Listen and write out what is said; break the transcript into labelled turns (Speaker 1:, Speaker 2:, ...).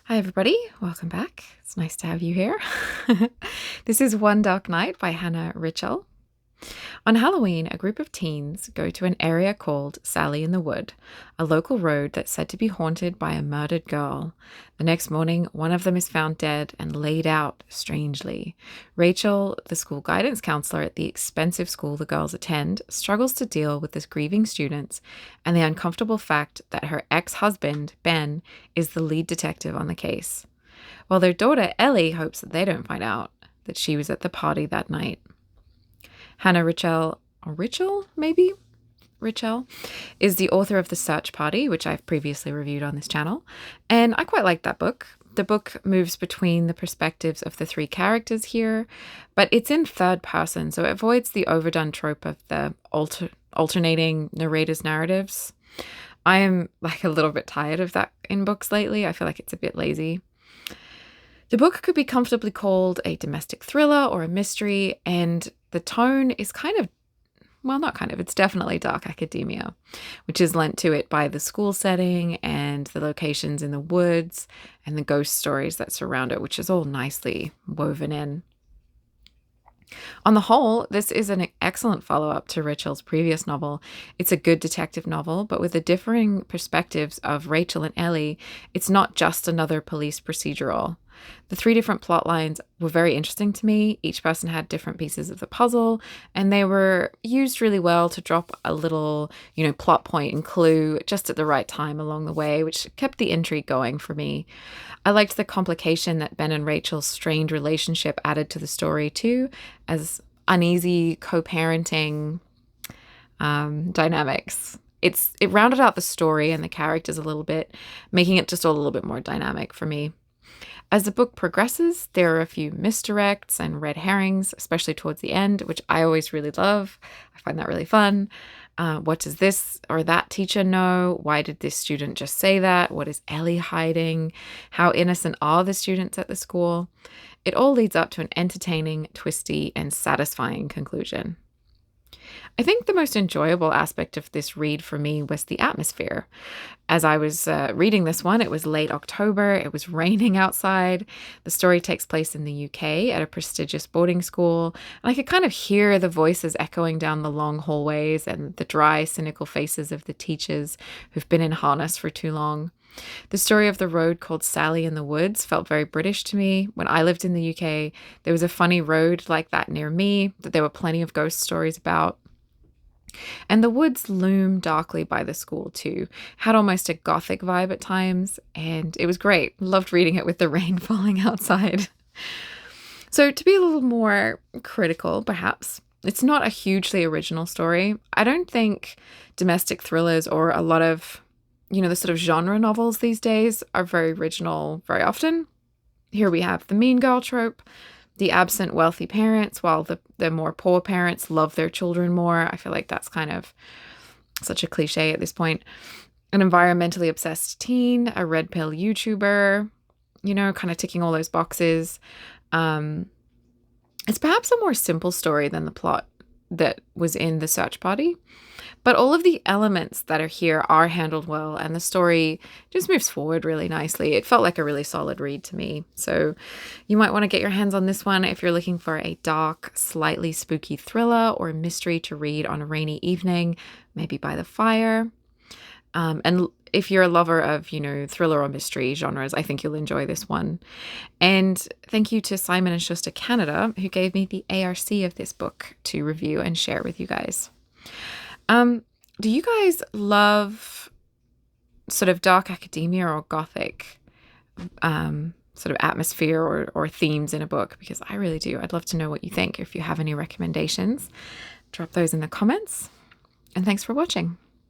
Speaker 1: Hi, everybody. Welcome back. It's nice to have you here. This is One Dark Night by Hannah Richell. On Halloween, a group of teens go to an area called Sally in the Wood, a local road that's said to be haunted by a murdered girl. The next morning, one of them is found dead and laid out strangely. Rachel, the school guidance counselor at the expensive school the girls attend, struggles to deal with this grieving students and the uncomfortable fact that her ex-husband, Ben, is the lead detective on the case, while their daughter, Ellie, hopes that they don't find out that she was at the party that night. Hannah Richell, is the author of The Search Party, which I've previously reviewed on this channel, and I quite like that book. The book moves between the perspectives of the three characters here, but it's in third person, so it avoids the overdone trope of the alternating narrators' narratives. I am a little bit tired of that in books lately. I feel like it's a bit lazy. The book could be comfortably called a domestic thriller or a mystery, and the tone is it's definitely dark academia, which is lent to it by the school setting and the locations in the woods and the ghost stories that surround it, which is all nicely woven in. On the whole, this is an excellent follow-up to Richell's previous novel. It's a good detective novel, but with the differing perspectives of Rachel and Ellie, it's not just another police procedural. The three different plot lines were very interesting to me. Each person had different pieces of the puzzle, and they were used really well to drop a little, plot point and clue just at the right time along the way, which kept the intrigue going for me. I liked the complication that Ben and Rachel's strained relationship added to the story too, as uneasy co-parenting dynamics. It rounded out the story and the characters a little bit, making it just a little bit more dynamic for me. As the book progresses, there are a few misdirects and red herrings, especially towards the end, which I always really love. I find that really fun. What does this or that teacher know? Why did this student just say that? What is Ellie hiding? How innocent are the students at the school? It all leads up to an entertaining, twisty, and satisfying conclusion. I think the most enjoyable aspect of this read for me was the atmosphere. As I was reading this one, it was late October, it was raining outside. The story takes place in the UK at a prestigious boarding school, and I could kind of hear the voices echoing down the long hallways and the dry, cynical faces of the teachers who've been in harness for too long. The story of the road called Sally in the Woods felt very British to me. When I lived in the UK, there was a funny road like that near me that there were plenty of ghost stories about. And the woods loom darkly by the school too. Had almost a gothic vibe at times, and it was great. Loved reading it with the rain falling outside. So to be a little more critical, perhaps, it's not a hugely original story. I don't think domestic thrillers or a lot of, the sort of genre novels these days are very original very often. Here we have the mean girl trope, the absent wealthy parents, while the more poor parents love their children more. I feel like that's kind of such a cliche at this point. An environmentally obsessed teen, a red pill YouTuber, kind of ticking all those boxes. It's perhaps a more simple story than the plot that was in The Search Party, but all of the elements that are here are handled well, and the story just moves forward really nicely. It felt like a really solid read to me. So you might want to get your hands on this one if you're looking for a dark, slightly spooky thriller or mystery to read on a rainy evening, maybe by the fire. And if you're a lover of, thriller or mystery genres, I think you'll enjoy this one. And thank you to Simon and Schuster Canada, who gave me the ARC of this book to review and share with you guys. Do you guys love sort of dark academia or gothic sort of atmosphere or themes in a book? Because I really do. I'd love to know what you think. If you have any recommendations, drop those in the comments. And thanks for watching.